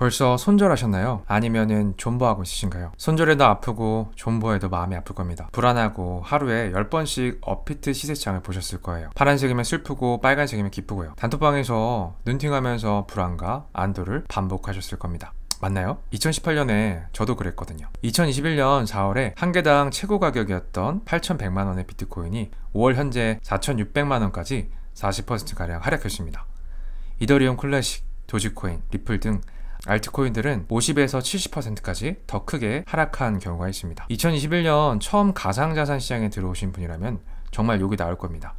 벌써 손절하셨나요? 아니면은 존버하고 있으신가요? 손절해도 아프고 존버해도 마음이 아플 겁니다. 불안하고 하루에 10번씩 업비트 시세장을 보셨을 거예요. 파란색이면 슬프고 빨간색이면 기쁘고요. 단톡방에서 눈팅하면서 불안과 안도를 반복하셨을 겁니다. 맞나요? 2018년에 저도 그랬거든요. 2021년 4월에 한 개당 최고 가격이었던 8,100만원의 비트코인이 5월 현재 4,600만원까지 40%가량 하락했습니다. 이더리움 클래식, 도지코인, 리플 등 알트코인들은 50에서 70%까지 더 크게 하락한 경우가 있습니다. 2021년 처음 가상자산 시장에 들어오신 분이라면 정말 욕이 나올 겁니다.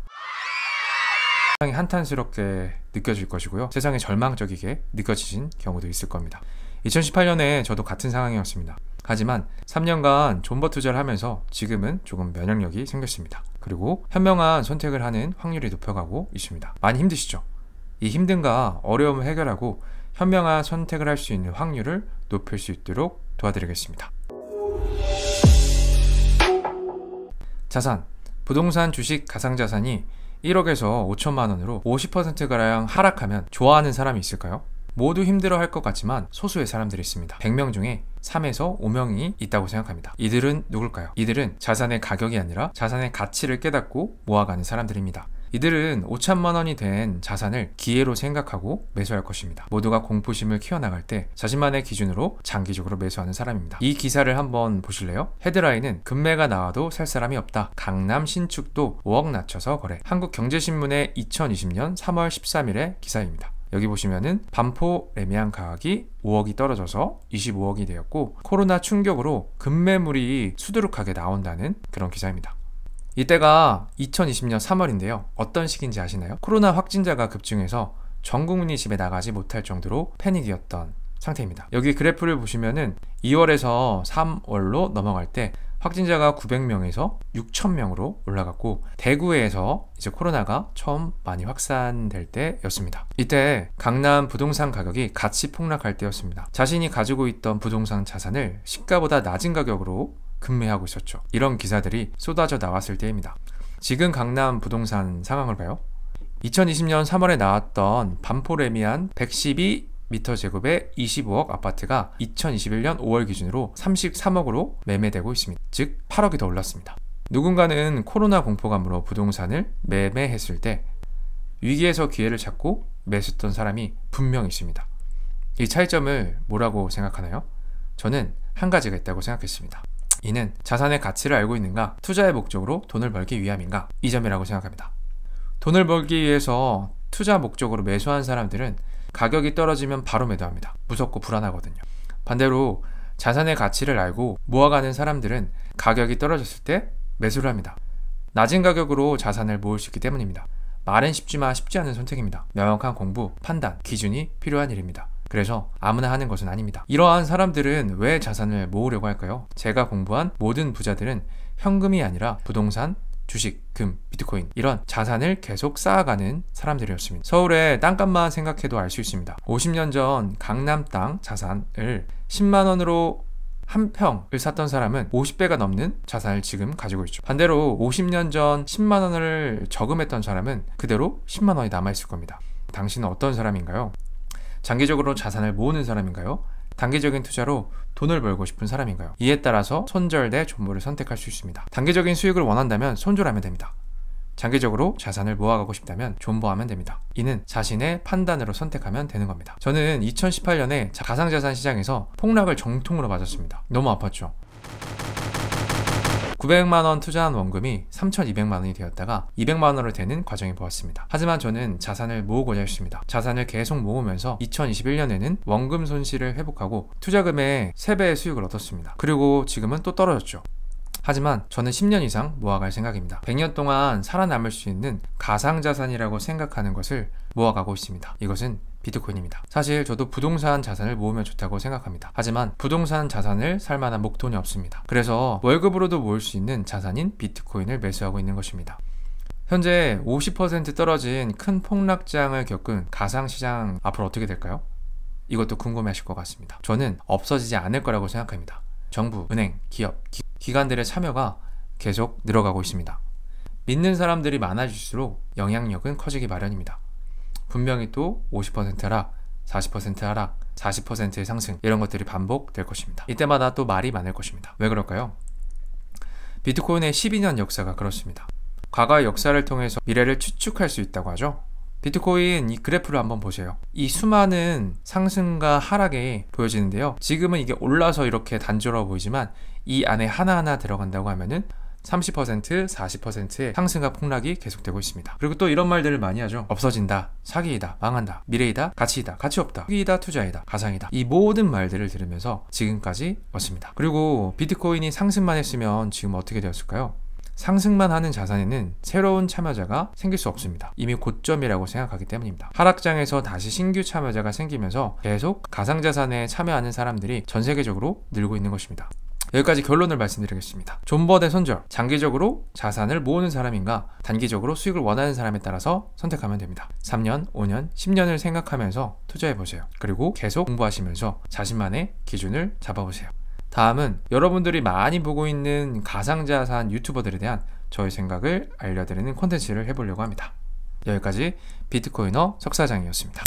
세상이 한탄스럽게 느껴질 것이고요. 세상이 절망적이게 느껴지신 경우도 있을 겁니다. 2018년에 저도 같은 상황이었습니다. 하지만 3년간 존버 투자를 하면서 지금은 조금 면역력이 생겼습니다. 그리고 현명한 선택을 하는 확률이 높아가고 있습니다. 많이 힘드시죠? 이 힘듦과 어려움을 해결하고 현명한 선택을 할 수 있는 확률을 높일 수 있도록 도와드리겠습니다. 자산, 부동산, 주식, 가상자산이 1억에서 5천만 원으로 50%가량 하락하면 좋아하는 사람이 있을까요? 모두 힘들어할 것 같지만 소수의 사람들이 있습니다. 100명 중에 3에서 5명이 있다고 생각합니다. 이들은 누굴까요? 이들은 자산의 가격이 아니라 자산의 가치를 깨닫고 모아가는 사람들입니다. 이들은 5천만 원이 된 자산을 기회로 생각하고 매수할 것입니다. 모두가 공포심을 키워나갈 때 자신만의 기준으로 장기적으로 매수하는 사람입니다. 이 기사를 한번 보실래요? 헤드라인은 금매가 나와도 살 사람이 없다. 강남 신축도 5억 낮춰서 거래. 한국경제신문의 2020년 3월 13일의 기사입니다. 여기 보시면은 반포 레미안 가격이 5억이 떨어져서 25억이 되었고 코로나 충격으로 급매물이 수두룩하게 나온다는 그런 기사입니다. 이때가 2020년 3월인데요. 어떤 시기인지 아시나요? 코로나 확진자가 급증해서 전 국민이 집에 나가지 못할 정도로 패닉이었던 상태입니다. 여기 그래프를 보시면은 2월에서 3월로 넘어갈 때 확진자가 900명에서 6,000명으로 올라갔고 대구에서 이제 코로나가 처음 많이 확산될 때였습니다. 이때 강남 부동산 가격이 같이 폭락할 때였습니다. 자신이 가지고 있던 부동산 자산을 시가보다 낮은 가격으로 급매하고 있었죠. 이런 기사들이 쏟아져 나왔을 때입니다. 지금 강남 부동산 상황을 봐요. 2020년 3월에 나왔던 반포 레미안 112m 제곱의 25억 아파트가 2021년 5월 기준으로 33억으로 매매되고 있습니다. 즉 8억이 더 올랐습니다. 누군가는 코로나 공포감으로 부동산을 매매했을 때 위기에서 기회를 찾고 매수했던 사람이 분명히 있습니다. 이 차이점을 뭐라고 생각하나요? 저는 한 가지가 있다고 생각했습니다. 이는 자산의 가치를 알고 있는가, 투자의 목적으로 돈을 벌기 위함인가, 이 점이라고 생각합니다. 돈을 벌기 위해서 투자 목적으로 매수한 사람들은 가격이 떨어지면 바로 매도합니다. 무섭고 불안하거든요. 반대로 자산의 가치를 알고 모아가는 사람들은 가격이 떨어졌을 때 매수를 합니다. 낮은 가격으로 자산을 모을 수 있기 때문입니다. 말은 쉽지만 쉽지 않은 선택입니다. 명확한 공부, 판단, 기준이 필요한 일입니다. 그래서 아무나 하는 것은 아닙니다. 이러한 사람들은 왜 자산을 모으려고 할까요? 제가 공부한 모든 부자들은 현금이 아니라 부동산, 주식, 금, 비트코인 이런 자산을 계속 쌓아가는 사람들이었습니다. 서울의 땅값만 생각해도 알 수 있습니다. 50년 전 강남 땅 자산을 10만 원으로 한 평을 샀던 사람은 50배가 넘는 자산을 지금 가지고 있죠. 반대로 50년 전 10만 원을 저금했던 사람은 그대로 10만 원이 남아있을 겁니다. 당신은 어떤 사람인가요? 장기적으로 자산을 모으는 사람인가요? 단기적인 투자로 돈을 벌고 싶은 사람인가요? 이에 따라서 손절 대 존버를 선택할 수 있습니다. 단기적인 수익을 원한다면 손절하면 됩니다. 장기적으로 자산을 모아가고 싶다면 존버하면 됩니다. 이는 자신의 판단으로 선택하면 되는 겁니다. 저는 2018년에 가상자산 시장에서 폭락을 정통으로 맞았습니다. 너무 아팠죠. 900만원 투자한 원금이 3,200만원이 되었다가 200만원으로 되는 과정이 보았습니다. 하지만 저는 자산을 모으고자 했습니다. 자산을 계속 모으면서 2021년에는 원금 손실을 회복하고 투자금의 3배의 수익을 얻었습니다. 그리고 지금은 또 떨어졌죠. 하지만 저는 10년 이상 모아갈 생각입니다. 100년 동안 살아남을 수 있는 가상자산이라고 생각하는 것을 모아가고 있습니다. 이것은 비트코인입니다. 사실 저도 부동산 자산을 모으면 좋다고 생각합니다. 하지만 부동산 자산을 살 만한 목돈이 없습니다. 그래서 월급으로도 모을 수 있는 자산인 비트코인을 매수하고 있는 것입니다. 현재 50% 떨어진 큰 폭락장을 겪은 가상시장 앞으로 어떻게 될까요? 이것도 궁금해하실 것 같습니다. 저는 없어지지 않을 거라고 생각합니다. 정부, 은행, 기업, 기관들의 참여가 계속 늘어가고 있습니다. 믿는 사람들이 많아질수록 영향력은 커지기 마련입니다. 분명히 또 50% 하락, 40% 하락, 40%의 상승, 이런 것들이 반복될 것입니다. 이때마다 또 말이 많을 것입니다. 왜 그럴까요? 비트코인의 12년 역사가 그렇습니다. 과거의 역사를 통해서 미래를 추측할 수 있다고 하죠. 비트코인 이 그래프를 한번 보세요. 이 수많은 상승과 하락이 보여지는데요. 지금은 이게 올라서 이렇게 단조로워 보이지만 이 안에 하나하나 들어간다고 하면은 30%, 40%의 상승과 폭락이 계속되고 있습니다. 그리고 또 이런 말들을 많이 하죠. 없어진다, 사기이다, 망한다, 미래이다, 가치이다, 가치 없다, 투기이다, 투자이다, 가상이다. 이 모든 말들을 들으면서 지금까지 왔습니다. 그리고 비트코인이 상승만 했으면 지금 어떻게 되었을까요? 상승만 하는 자산에는 새로운 참여자가 생길 수 없습니다. 이미 고점이라고 생각하기 때문입니다. 하락장에서 다시 신규 참여자가 생기면서 계속 가상자산에 참여하는 사람들이 전 세계적으로 늘고 있는 것입니다. 여기까지 결론을 말씀드리겠습니다. 존버대 손절, 장기적으로 자산을 모으는 사람인가 단기적으로 수익을 원하는 사람에 따라서 선택하면 됩니다. 3년, 5년, 10년을 생각하면서 투자해보세요. 그리고 계속 공부하시면서 자신만의 기준을 잡아보세요. 다음은 여러분들이 많이 보고 있는 가상자산 유튜버들에 대한 저의 생각을 알려드리는 콘텐츠를 해보려고 합니다. 여기까지 비트코이너 석사장이었습니다.